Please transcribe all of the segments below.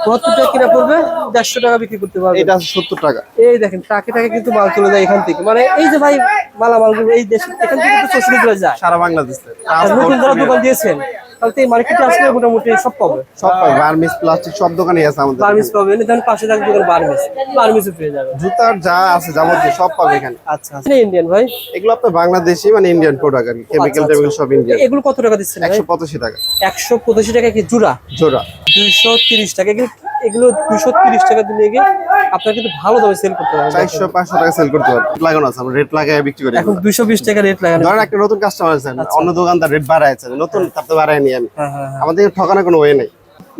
৭২ টাকা কিনা পড়বে, ১৫০ টাকা বিক্রি করতে পারবে। এটা আছে ৭০ টাকা। এই দেখেন টাকে টাকে কিন্তু মাল চলে যায় এখান থেকে, মানে এই যে ভাই মালামালগুলো এই দেশ এখান থেকে কিন্তু চৌষট্টি জেলায় যায়। সারা বাংলাদেশে নতুন যারা দোকান দিয়েছেন তাহলে তো এই মার্কেটে আসলে মোটামুটি সব পাবে। সব পাবে, বার্মিস প্লাস্টিক সব দোকানই আছে আমাদের। বার্মিস পাবেন, এখানে পাশে থাকবে দোকান বার্মিসও পেয়ে যাবে। জুতার যা আছে যাবতীয় সব পাবে এখানে। আচ্ছা আচ্ছা, ইন্ডিয়ান ভাই এগুলো আপনার বাংলাদেশি মানে ইন্ডিয়ান প্রোডাক্ট আর কি, কেমিক্যাল টেমিক্যাল সব ইন্ডিয়ান। এগুলো কত টাকা দিচ্ছেন ভাই? 185 টাকা। 185 টাকা কি জোড়া? জোড়া 230 টাকা। এগুলো 230 টাকা দিলে গিয়ে আপনারা কিন্তু ভালো দামে সেল করতে পারবেন। 400-500 টাকা সেল করতে পারবেন। লাগানো আছে, আমরা রেট লাগায় বিক্রি করি। এখন 220 টাকা রেট লাগানো। ধরেন একটা নতুন কাস্টমার আছে, অন্য দোকানদার রেট বাড়ায়ছে, নতুন তার তো বাড়ায় নি আমি। আমাদের ঠকানোর কোনো ওয়ে নেই।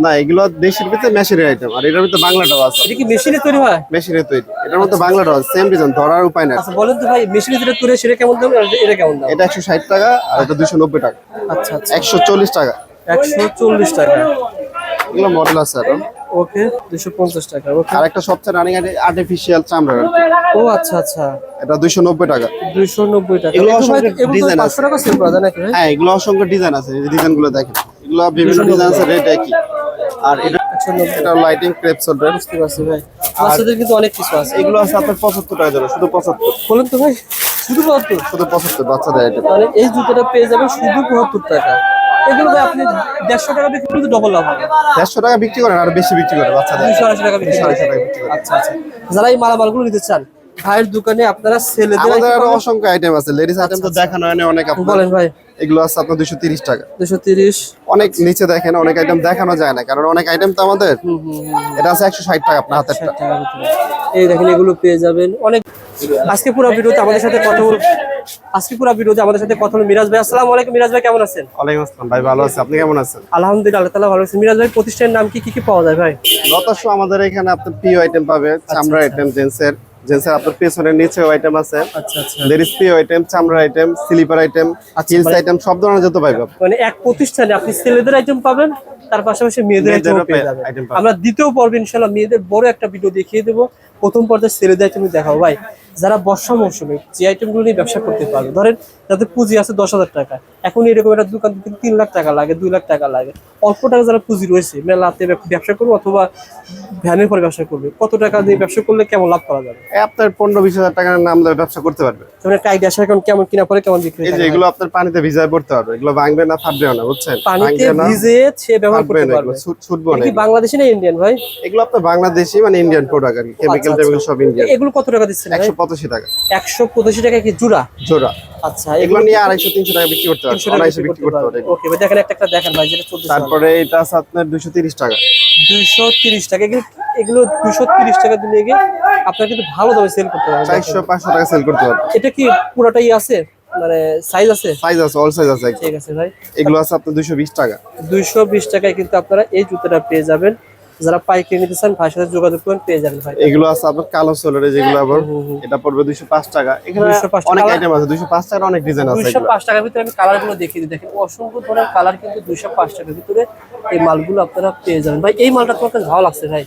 না, এগুলো দেশের ভিতরে মেশিনের আইটেম, আর এটার ভিতরে বাংলাটাও আছে। এটা কি মেশিনে তৈরি হয়? মেশিনে তৈরি, এটার মধ্যে বাংলাটাও আছে। সেম ডিজাইন, ধরার উপায় নাই। আচ্ছা বলেন তো ভাই, মেশিনে যেটা তৈরি হয় সেটা কেমন দাম আর এটা কেমন দাম? এটা 160 টাকা আর এটা 290 টাকা। আচ্ছা আচ্ছা, 140 টাকা। 140 টাকা। এগুলো মডেল আছে আরো। ওকে, 250 টাকা। ওকে, আর একটা সবচেয়ে রানিং আর্টিফিশিয়াল চামড়া। ও আচ্ছা আচ্ছা, এটা 290 টাকা। 290 টাকা। এগুলো অসংখ্য ডিজাইন আছে। 500 টাকা সেল করা যায় নাকি ভাই? হ্যাঁ, এগুলো অসংখ্য ডিজাইন আছে, এই ডিজাইনগুলো দেখেন। এগুলো বিভিন্ন ডিজাইন আছে, রেট একই। আর এটা লাইটিং ক্রেপ সোল্ডার। বুঝতে পারছি ভাই, বাচ্চাদের কিন্তু অনেক কিছু আছে। এগুলো আছে আপনার 75 টাকা জোড়া, শুধু 75। বলেন তো ভাই, শুধু 75? শুধু 75 বাচ্চাদের আইটেম। মানে এই জুতোটা পেয়ে যাবেন শুধু 75 টাকা। এগুলো ভাই আপনি 150 টাকা বিক্রি করলে ডবল লাভ হবে। 150 টাকা বিক্রি করেন, আর বেশি বিক্রি করে বাচ্চাদের। 280 টাকা বিক্রি করে। আচ্ছা আচ্ছা, যারা এই মালামালগুলো নিতে চান ভাইয়ের দোকানে আপনারা ছেলেদের আমাদের আরো অসংখ্য আইটেম আছে, লেডিস আইটেম তো দেখানো হয় না অনেক। আপনার বলেন ভাই। এগুলো আছে আপনার 230 টাকা। 230। অনেক নিচে দেখেন, অনেক আইটেম দেখানো যায় না, কারণ অনেক আইটেম তো আমাদের। এটা আছে 160 টাকা আপনার হাতেরটা। এই দেখেন এগুলো পেয়ে যাবেন অনেক। আজকে পুরো ভিডিওতে আমাদের সাথে কথা বল মিরাজ ভাই। আসসালামু আলাইকুম মিরাজ ভাই, কেমন আছেন? ওয়ালাইকুম আসসালাম ভাই, ভালো আছি। আপনি কেমন আছেন? আলহামদুলিল্লাহ, আল্লাহ তাআলা ভালো আছেন। মিরাজ ভাই প্রতিষ্ঠানের নাম কি কি পাওয়া যায় ভাই? লতাশো আমাদের এখানে আপনার পিও আইটেম পাবে, চামড়া আইটেম, জেন্টসের আপনার পেছনের নিচেও আইটেম আছে। আচ্ছা আচ্ছা, লেডিস পিও আইটেম, চামড়া item, slipper item, heels item, সব ধরনের জুতো পাবেন। মানে এক প্রতিষ্ঠানে আপনি ছেলেদের আইটেম পাবেন, তার পাশাপাশি মেয়েদের আইটেম পেয়ে যাবেন। আমরা দ্বিতীয় পর্বে ইনশাআল্লাহ মেয়েদের বড় একটা ভিডিও দেখিয়ে দেবো। প্রথম পর্যায়ে ছেলেদের আইটেম দেখাবো ভাই, যারা বর্ষা মৌসুমে যে আইটেমগুলো নিয়ে ব্যবসা করতে পারবে। ধরেন যাদের পুঁজি আছে 10,000 টাকা, এখন এরকম একটা দোকান দিতে 3 লাখ টাকা লাগে, 2 লাখ টাকা লাগে। অল্প টাকা যারা পুঁজি রয়েছে, মেলাতে ব্যবসা করবো অথবা ভ্যানের পরে ব্যবসা করবে, কত টাকা দিয়ে ব্যবসা করলে কেমন লাভ করা যাবে? আপনার 15-20 হাজার টাকার নাম ধরে ব্যবসা করতে পারবে। যেমন একটা আইডিয়া আছে, এখন কেমন কিনা পরে কেমন বিক্রি? এই যে এগুলো আপনার পানিতে ভিজায় পড়তে পারবে, এগুলো ভাঙবে না, ফাটবেও না, বুঝছেন? পানিতে ভিজে সে ব্যবহার করতে পারবে, ছুটবো না। কি বাংলাদেশি না ইন্ডিয়ান ভাই? এগুলো আপনার বাংলাদেশি মানে ইন্ডিয়ান প্রোডাক্ট আর কি, কেমিক্যাল টেমিক্যাল সব ইন্ডিয়ান। এগুলো কত টাকা দিচ্ছেন? 185 টাকা। 185 টাকা কি জোড়া? জোড়া। আচ্ছা, এগুলো নিয়ে 250-300 টাকা বিক্রি করতে পারবে, অনায়াসে বিক্রি করতে পারবে। ওকে ভাই, দেখেন একটা দেখেন ভাই যেটা চলতেছে। তারপরে এটা আছে আপনার 230 টাকা। 230 টাকা। এগুলো 230 টাকা দিলে গিয়ে আপনারা কিন্তু ভালো দামে সেল করতে পারবেন। 400-500 টাকা সেল করতে পারবে। এটা কি পুরোটাই আছে, মানে সাইজ আছে? সাইজ আছে, অল সাইজ আছে। ঠিক আছে ভাই, এগুলো আছে আপনার 220 টাকা। 220 টাকায় কিন্তু আপনারা এই জুতোটা পেয়ে যাবেন। যারা পাইকারি নিতে চান ভাইয়ের সাথে যোগাযোগ করেন, পেয়ে যাবেন ভাই। এগুলো আছে আপনার কালো সোলারে, যেগুলো আবার এটা পড়বে 205 টাকা। এখানে অনেক আইটেম আছে, 205 টাকার অনেক ডিজাইন আছে। 205 টাকার ভিতরে আমি কালারগুলো দেখিয়ে দিই। দেখেন অসংখ্য ধরনের কালার কিন্তু 205 টাকার ভিতরে এই মালগুলো আপনারা পেয়ে যাবেন। ভাই এই মালটা তোমার কাছে ভালো লাগছে ভাই,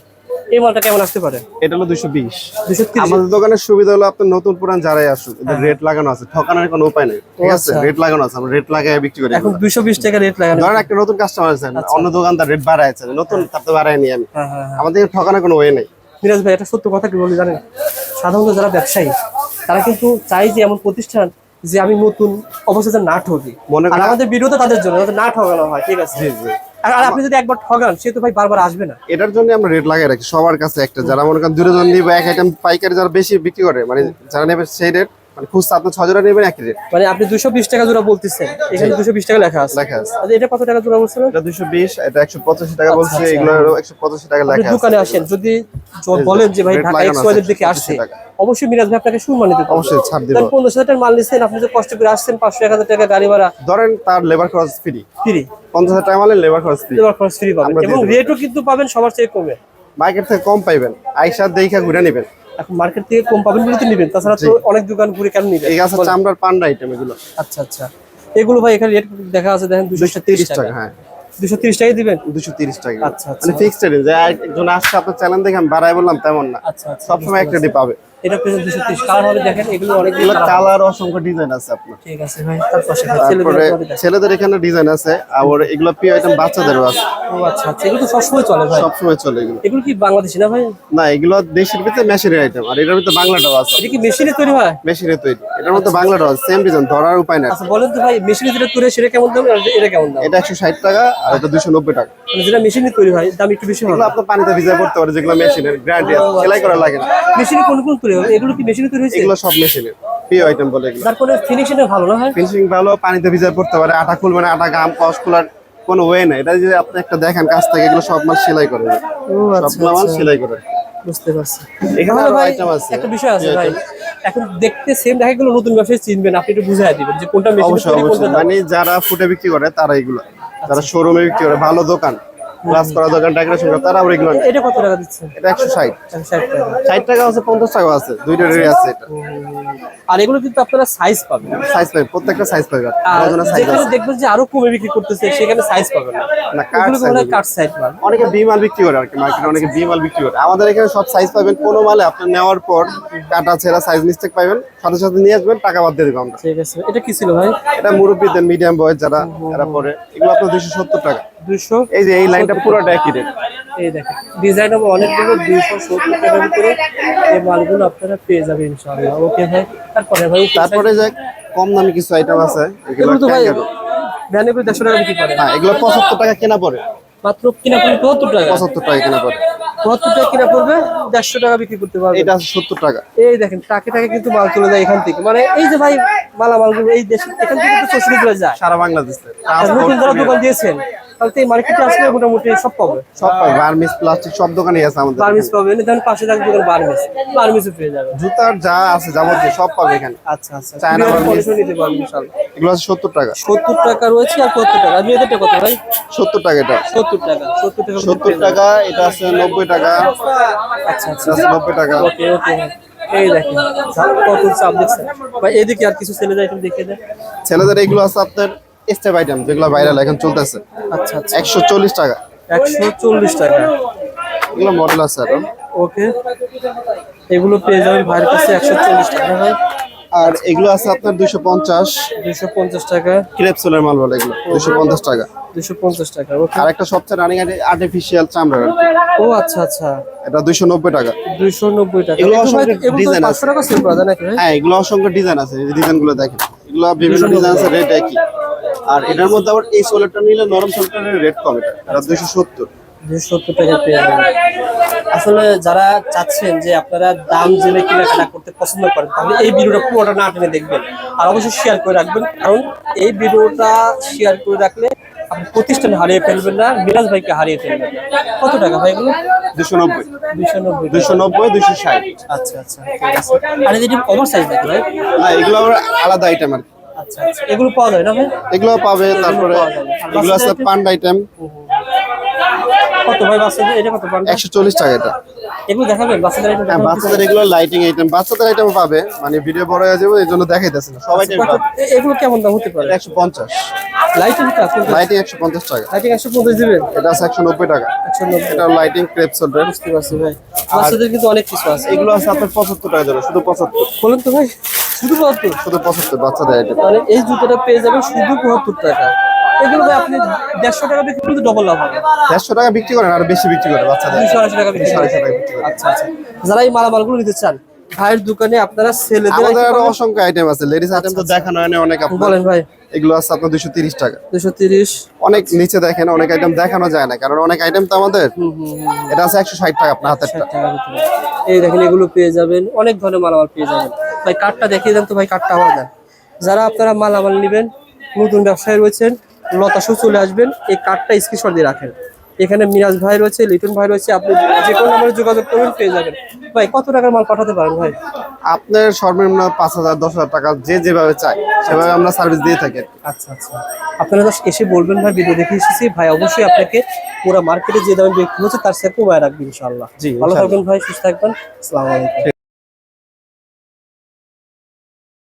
এই মালটা কেমন আসতে পারে? এটা হলো 220। 230। আমাদের দোকানের সুবিধা হলো আপনার নতুন পুরান যারাই আসুক, এদের রেট লাগানো আছে, ঠকানোর কোনো উপায় নেই। ঠিক আছে, রেট লাগানো আছে, আমরা রেট লাগায় বিক্রি করি। এখন 220 টাকা রেট লাগানো। ধরেন একটা নতুন কাস্টমার আছে, অন্য দোকানদার রেট বাড়ায়ছে, নতুন তার তো বাড়ায়নি আমি। আমাদের ঠকানোর কোনো ওয়ে নেই। মিরাজ ভাই একটা সত্য কথা কি বলি জানেন, সাধারণত যারা ব্যবসায়ী তারা কিন্তু চাই যে এমন প্রতিষ্ঠান যে আমি নতুন অবস্থায় না ঠকি। আর আমাদের ভিডিওতে তাদের জন্য না ঠকানো হয়। ঠিক আছে, আর আপনি যদি একবার ঠকান সে তো ভাই বারবার আসবে না। এটার জন্য আমরা রেট লাগাই রাখি সবার কাছে একটা, যারা মনে করেন 2 জন নিবে এক আইটেম, পাইকারি যারা বেশি বিক্রি করে, মানে যারা নেবে সেই রেট, মানে খুচরা আপনি 6 জোড়া নেবেন একই রেট। মানে আপনি 220 টাকা জোড়া বলতেছেন, এখানে 220 টাকা লেখা আছে। আচ্ছা, এটা কত টাকা জোড়া বলছেন? এটা 220, এটা 185 টাকা বলছে। এগুলো 185 টাকা লেখা আছে। দোকানে আসেন, যদি বলেন যে ভাই ঢাকা এক্সওয়াইজেড দেখে আসছে, অবশ্যই মিরাজ ভাই আপনাকে সম্মানিত করবে, অবশ্যই ছাড় দিব। 15,000 টাকার মাল নিছেন, আপনি যে কষ্ট করে আসছেন, 500-1000 টাকা গাড়ি ভাড়া ধরেন, তার লেবার খরচ ফ্রি। 50,000 টাকা মালে লেবার খরচ ফ্রি। লেবার খরচ ফ্রি পাবেন এবং রেটও কিন্তু পাবেন সবার চেয়ে কমে। মার্কেট থেকে কম পাইবেন, আইসা দেখা ঘুরে নেবেন। এখন মার্কেট থেকে কম পাবেন বলে তো নেবেন, তাছাড়া তো অনেক দোকান ঘুরে কেন নেবেন? এই গাছের চামড়ার পান্ডা আইটেম এগুলো। আচ্ছা আচ্ছা, এগুলো ভাই এখানে রেট দেখা আছে দেখেন 230 টাকা। হ্যাঁ, 230 টাকায় দিবেন? 230 টাকা। আচ্ছা আচ্ছা, মানে ফিক্সড রেট, যে একজন আসছে আপনার চ্যানেল দেখে আমি বাড়াই বললাম তেমন না। আচ্ছা আচ্ছা, সবসময় একটা রেট পাবে। এটা পেয়ে 230 কালার হবে দেখেন এগুলো অনেকগুলো কালার অসংখ্য ডিজাইন আছে আপনার। ঠিক আছে ভাই তার পাশে তারপরে ছেলেদের এখানে ডিজাইন আছে আর এগুলো পিও আইটেম বাচ্চাদেরও আছে। ও আচ্ছা আচ্ছা এগুলো তো সবসময় চলে ভাই? সবসময় চলে এগুলো। এগুলো কি বাংলাদেশি না ভাই? না এগুলো দেশের ভিতরে মেশিনের আইটেম আর এটার ভিতরে বাংলাটাও আছে। এটা কি মেশিনে তৈরি হয়? মেশিনে তৈরি, এটার মধ্যে বাংলাটাও আছে, সেম ডিজাইন, ধরার উপায় নাই। আচ্ছা বলেন তো ভাই মেশিনে যেটা তৈরি হয় সেটা কেমন দাম আর এটা কেমন দাম? এটা 160 টাকা আর এটা 290 টাকা। মানে যেটা মেশিনে তৈরি হয় দাম একটু বেশি হয়? এগুলো আপনি পানিতে ভিজা করতে পারেন, যেগুলো মেশিনের গ্যারান্টি আছে, সেলাই করা লাগে না। মেশিনে কোন কোন তৈরি হয়? এগুলো কি মেশিনে তৈরি হয়েছে? এগুলো সব মেশিনের পিও আইটেম বলে এগুলো। তারপরে ফিনিশিংটা ভালো না হয়? ফিনিশিং ভালো, পানিতে ভিজা করতে পারে, আটা খুলবে না, আটা গাম কস খোলার কোনো ওয়ে নাই। এটা যদি আপনি একটা দেখেন কাছ থেকে, এগুলো সব মাল সেলাই করে, ও আচ্ছা সবগুলো মাল সেলাই করে। বুঝতে পারছি। এখানে তাহলে আরো ভাই আইটেম আছে। একটা বিষয় আছে ভাই, এখন দেখতে সেম দেখা গেল, নতুন ব্যবসায়ী চিনবেন, আপনি একটু বুঝাই দিবেন যে কোনটা মেশিনে অবশ্যই তৈরি অবশ্যই, কোনটা মানে যারা ফুটে বিক্রি করে তারা এগুলো, যারা শোরুমে বিক্রি করে, ভালো দোকান, ক্লাস করা দোকান, ডেকোরেশন করে, তারা আবার এগুলো নেয়। এটা কত টাকা দিচ্ছেন? এটা 160 60 টাকা। 60 টাকা আছে, 50 টাকা আছে, দুইটারই আছে এটা। আর এগুলো কিন্তু আপনারা সাইজ পাবেন, সাইজ পাবে, প্রত্যেকটা সাইজ পাবে। আর ওজনের সাইজ যেখানে আছে দেখবেন যে আরো কমে বিক্রি করতেছে সেখানে সাইজ পাবেন না, না, কাট এগুলো সাইজ। হলো কাট সাইজ মাল। অনেকে বি মাল বিক্রি করে আর কি, মার্কেটে অনেকে বি মাল বিক্রি করে। আমাদের এখানে সব সাইজ পাবেন, কোনো মালে আপনি নেওয়ার পর কাটা ছেঁড়া সাইজ মিস্টেক পাবেন, সাথে সাথে নিয়ে আসবেন, টাকা বাদ দিয়ে দেবো আমরা। ঠিক আছে, এটা কি ছিল ভাই? এটা মুরব্বীদের, মিডিয়াম বয়স যারা, এরা পরে, এগুলো আপনার 270 টাকা। 200। এই যে এই লাইনটা পুরোটা একই রেট। এই দেখেন ডিজাইন হবে অনেকগুলো, 270 টাকার ভিতরে এই মালগুলো আপনারা পেয়ে যাবেন ইনশাআল্লাহ। ওকে ভাই, তারপরে ভাই তারপরে যে কম দামি কিছু আইটেম আছে, এগুলো এগুলো তো ভাই kangaroo। ভ্যানে করে 150 টাকা বিক্রি করে, হ্যাঁ, এগুলো 75 টাকা কেনা পড়ে, মাত্র কিনা পড়বে 74 টাকা। 75 টাকা কেনা পড়ে। 74 টাকা কিনা পড়বে, 150 টাকা বিক্রি করতে পারবে। এটা আছে 70 টাকা। এই দেখেন টাকে টাকে কিন্তু মাল চলে যায় এখান থেকে, মানে এই যে ভাই মালামালগুলো এই দেশ এখান থেকে তো শ্বশুর করে যায় সারা বাংলাদেশে নতুন যারা দোকান দিয়েছেন, তাহলে তো এই মার্কেটে আসলে মোটামুটি সব পাবে। সব পাবে, গার্মেন্টস, প্লাস্টিক, সব দোকানেই আছে আমাদের। বার্মিস পাবেন, ধরেন পাশে থাকবে দোকান বার্মিসও পেয়ে যাবে। জুতার যা আছে যাবতীয় সব পাবে এখানে। আচ্ছা আচ্ছা, চায়না বার্মিস নিতে পারবেন ইনশাআল্লাহ। এগুলো আছে 70 টাকা। 70 টাকা রয়েছে আর 70 টাকা। আর মেয়েদেরটা কত ভাই? 70 টাকা এটা। 70 টাকা। 70 টাকা 70 টাকা। এটা আছে 90 টাকা। আচ্ছা আচ্ছা, এটা আছে 90 টাকা। ওকে ওকে। এই দেখেন কত চাপ দেখছেন ভাই। এদিকে আর কিছু ছেলেদের আইটেম দেখিয়ে দেন। ছেলেদের এগুলো আছে আপনার স্টেপ আইটেম, যেগুলো ভাইরাল এখন চলতেছে। আচ্ছা আচ্ছা, 140 টাকা। 140 টাকা। এগুলো মডেল আছে আরো। ওকে, এগুলো পেয়ে যাবেন ভাইয়ের কাছে 140 টাকা ভাই। আর এগুলো আছে আপনার 250। 250 টাকা। ক্রেপসোলের মাল বলে এগুলো, 250 টাকা। 250 টাকা। ওকে। আর একটা সবচেয়ে রানিং আর্টিফিশিয়াল চামড়া, ও আচ্ছা আচ্ছা, এটা 290 টাকা। 290 টাকা। এগুলো এগুলো ভাই অসংখ্য এগুলো ডিজাইন 500 টাকা সেল করা যায় নাকি ভাই? হ্যাঁ, এগুলো অসংখ্য ডিজাইন আছে, এই ডিজাইন গুলো দেখেন, এগুলো বিভিন্ন ডিজাইন আছে, রেট একই। আর এটার মধ্যে আবার এই সোলারটা নিলে, নরম সোলারটার রেট কম, এটা 270। 270 টাকা পেয়ে যাবেন। আসলে যারা চাচ্ছেন যে আপনারা দাম জেনে কেনাকাটা করতে পছন্দ করেন, তাহলে এই ভিডিওটা পুরোটা না টেনে দেখবেন, আর অবশ্যই শেয়ার করে রাখবেন, কারণ এই ভিডিওটা শেয়ার করে রাখলে আপনি প্রতিষ্ঠান হারিয়ে ফেলবেন না, মিরাজ ভাইকে হারিয়ে ফেলবেন। কত টাকা ভাই এগুলো? 290। 290। 290, 260। আচ্ছা আচ্ছা, ঠিক আছে। আর এটা ওভার সাইজ নাকি ভাই? না, এগুলো আবার আলাদা আইটেম আর কি। আচ্ছা আচ্ছা, এগুলো পাওয়া যায় না ভাই? এগুলো পাবে। তারপরে পাওয়া যাবে। আর এগুলো আছে বাচ্চাদের পান্ড আইটেম, কত ভাই বাচ্চাদের? এটা কত পান? 140 টাকা এটা। এগুলো দেখাবেন বাচ্চাদের আইটেম? হ্যাঁ, বাচ্চাদের এগুলো লাইটিং আইটেম, বাচ্চাদের আইটেম পাবে, মানে ভিডিও বড় হয়ে যাবে এই জন্য দেখাইতেছে না, সবাই টাইম পাবে। এগুলো কেমন দাম হতে পারে? 150। লাইটিংটা লাইটিং 150 টাকা। লাইটিং 150 দিবেন? এটা আছে 190 টাকা। 190। এটা লাইটিং ক্রেপসোল রেট। বুঝতে পারছি ভাই, বাচ্চাদের কিন্তু অনেক কিছু আছে। এগুলো আছে আপনার 75 টাকা জন্য, শুধু 75। বলেন তো ভাই, শুধু 72? শুধু 75 বাচ্চাদের আইটেম। মানে এই জুতোটা পেয়ে যাবেন শুধু 72 টাকা। এগুলো ভাই আপনি 150 টাকা বিক্রি করলে ডবল লাভ হবে। 150 টাকা বিক্রি করেন, আর বেশি বিক্রি করে বাচ্চাদের। 280 টাকা বিক্রি 280 টাকা বিক্রি করে। আচ্ছা আচ্ছা, যারা এই মালামালগুলো নিতে চান ভাইয়ের দোকানে আপনারা ছেলেদের আমাদের আরো অসংখ্য আইটেম আছে, লেডিস আইটেম তো দেখানো হয় না অনেক আপনার। বলেন ভাই। এগুলো আছে আপনার 230 টাকা। 230। অনেক নিচে দেখেন, অনেক আইটেম দেখানো যায় না, কারণ অনেক আইটেম তো আমাদের। এটা আছে 160 টাকা আপনার হাতেরটা। 60 টাকার ভিতরে এই দেখেন, এগুলো পেয়ে যাবেন, অনেক ধরনের মালামাল পেয়ে যাবেন ভাই। কার্ডটা দেখিয়ে দেন তো ভাই, কার্ডটা আমার দেন। যারা আপনারা মালামাল নেবেন, নতুন ব্যবসায়ী রয়েছেন, লতাশো চলে আসবেন, এই কার্ডটা স্ক্রিনশট দিয়ে রাখেন। এখানে মিরাজ ভাই রয়েছে, লিটন ভাই রয়েছে, আপনি যে কোনো নাম্বারে যোগাযোগ করবেন, পেয়ে যাবেন। ভাই কত টাকার মাল পাঠাতে পারেন ভাই? আপনার সর্বনিম্ন 5000, 10000 টাকা, যে যেভাবে চাই সেভাবে আমরা সার্ভিস দিয়ে থাকি। আচ্ছা আচ্ছা, আপনারা জাস্ট এসে বলবেন ভাই ভিডিও দেখে এসেছি, ভাই অবশ্যই আপনাকে পুরো মার্কেটে যে দামে বিক্রি হচ্ছে তার সাথে কমায় রাখবেন ইনশাআল্লাহ। জি, ভালো থাকবেন ভাই, সুস্থ থাকবেন। আসসালামু আলাইকুম।